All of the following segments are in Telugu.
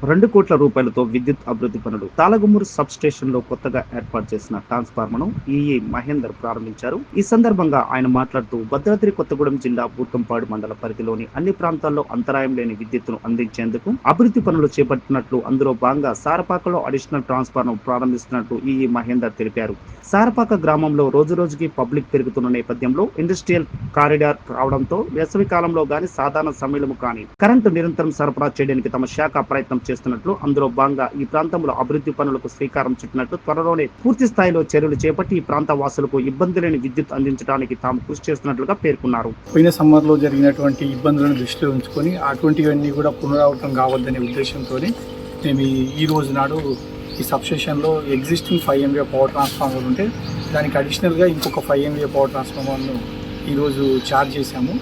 2 కోట్ల రూపాయలతో విద్యుత్ అభివృద్ధి పనులు తాళగుమ్మూరు సబ్ స్టేషన్ లో కొత్తగా ఏర్పాటు చేసిన ట్రాన్స్ఫార్మర్ ను ఈఈ మహేందర్ ప్రారంభించారు. ఈ సందర్భంగా ఆయన మాట్లాడుతూ భద్రాద్రి కొత్తగూడెం జిల్లా బూర్గంపాడు మండల పరిధిలోని అన్ని ప్రాంతాల్లో అంతరాయం లేని విద్యుత్తును అందించేందుకు అభివృద్ధి పనులు చేపట్టినట్లు, అందులో భాగంగా సారపాకలో అడిషనల్ ట్రాన్స్ఫార్మర్ ప్రారంభిస్తున్నట్లు ఈఈ మహేందర్ తెలిపారు. సారపాక గ్రామంలో రోజురోజుకి పబ్లిక్ పెరుగుతున్న నేపథ్యంలో ఇండస్ట్రియల్ కారిడార్ రావడంతో వేసవి కాలంలో గాని సాధారణ సమయంలో కానీ కరెంటు నిరంతరం సరఫరా చేయడానికి తమ శాఖ ప్రయత్నం చేస్తున్నట్లు, అందులో భాగంగా ఈ ప్రాంతంలో అభివృద్ధి పనులకు శ్రీకారం చుట్టినట్లు, త్వరలోనే పూర్తి స్థాయిలో చర్యలు చేపట్టి ఈ ప్రాంత వాసులకు ఇబ్బంది లేని విద్యుత్ అందించడానికి తాము కృషి చేస్తున్నట్లుగా పేర్కొన్నారు. పోయిన సమ్మర్ లో జరిగినటువంటి ఇబ్బందులను దృష్టిలో ఉంచుకొని అటువంటివన్నీ కూడా పునరావృతం కావద్దనే ఉద్దేశంతో మేము ఈ రోజు నాడు ఈ సబ్స్టేషన్లో ఎగ్జిస్టింగ్ 5 MVA పవర్ ట్రాన్స్ఫార్మర్ ఉంటే దానికి అడిషనల్గా ఇంకొక 5 MVA పవర్ ట్రాన్స్ఫార్మర్ను ఈరోజు ఛార్జ్ చేశాము.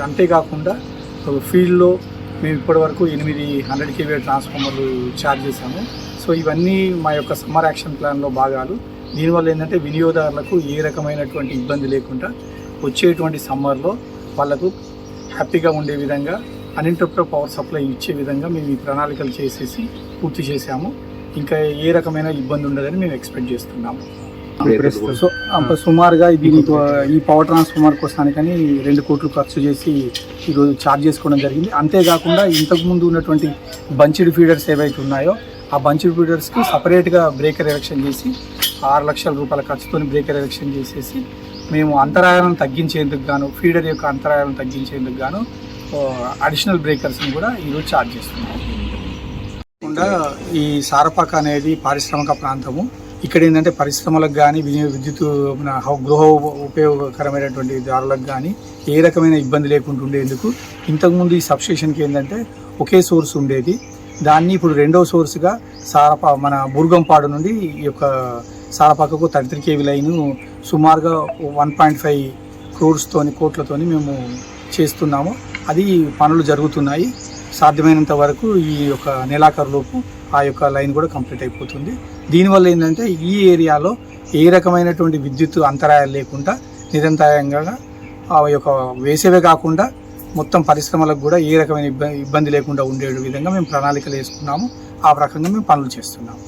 అంతేకాకుండా ఫీల్డ్లో మేము ఇప్పటివరకు 8 100 kVA ట్రాన్స్ఫార్మర్లు ఛార్జ్ చేశాము. సో ఇవన్నీ మా యొక్క సమ్మర్ యాక్షన్ ప్లాన్లో భాగాలు. దీనివల్ల ఏంటంటే వినియోగదారులకు ఏ రకమైనటువంటి ఇబ్బంది లేకుండా వచ్చేటువంటి సమ్మర్లో వాళ్ళకు హ్యాపీగా ఉండే విధంగా అన్ఇంటరప్టెడ్ పవర్ సప్లై ఇచ్చే విధంగా మేము ఈ ప్రణాళికలు చేసేసి పూర్తి చేశాము. ఇంకా ఏ రకమైన ఇబ్బంది ఉండదని మేము ఎక్స్పెక్ట్ చేస్తున్నాము. సో సుమారుగా దీనికి ఈ పవర్ ట్రాన్స్ఫార్మర్ కోసానికని 2 కోట్లు ఖర్చు చేసి ఈరోజు ఛార్జ్ చేసుకోవడం జరిగింది. అంతేకాకుండా ఇంతకుముందు ఉన్నటువంటి బంచ్డ్ ఫీడర్స్ ఏవైతే ఉన్నాయో ఆ బంచ్డ్ ఫీడర్స్కి సపరేట్గా బ్రేకర్ ఎరెక్షన్ చేసి 6 లక్షల రూపాయల ఖర్చుతో బ్రేకర్ ఎరెక్షన్ చేసేసి మేము అంతరాయాలను తగ్గించేందుకు గాను, ఫీడర్ యొక్క అంతరాయాలను తగ్గించేందుకు గాను అడిషనల్ బ్రేకర్స్ని కూడా ఈరోజు ఛార్జ్ చేస్తున్నాము. ఈ సారపాక అనేది పారిశ్రామిక ప్రాంతము. ఇక్కడ ఏంటంటే పరిశ్రమలకు కానీ విద్యుత్ గృహ ఉపయోగకరమైనటువంటి దారులకు కానీ ఏ రకమైన ఇబ్బంది లేకుండా ఉండేందుకు ఇంతకుముందు ఈ సబ్స్టేషన్కి ఏంటంటే ఒకే సోర్స్ ఉండేది. దాన్ని ఇప్పుడు రెండవ సోర్స్గా మన బూర్గంపాడు నుండి ఈ యొక్క సారపాకకు 33 kV లైను సుమారుగా 1.5 కోట్లతోని మేము చేస్తున్నాము. అది పనులు జరుగుతున్నాయి. సాధ్యమైనంత వరకు ఈ యొక్క నెలాఖరులోపు ఆ యొక్క లైన్ కూడా కంప్లీట్ అయిపోతుంది. దీనివల్ల ఏంటంటే ఈ ఏరియాలో ఏ రకమైనటువంటి విద్యుత్ అంతరాయాలు లేకుండా నిరంతరాయంగా ఆ యొక్క వేసేవే కాకుండా మొత్తం పరిశ్రమలకు కూడా ఏ రకమైన ఇబ్బంది లేకుండా ఉండే విధంగా మేము ప్రణాళికలు వేసుకున్నాము. ఆ రకంగా మేము పనులు చేస్తున్నాము.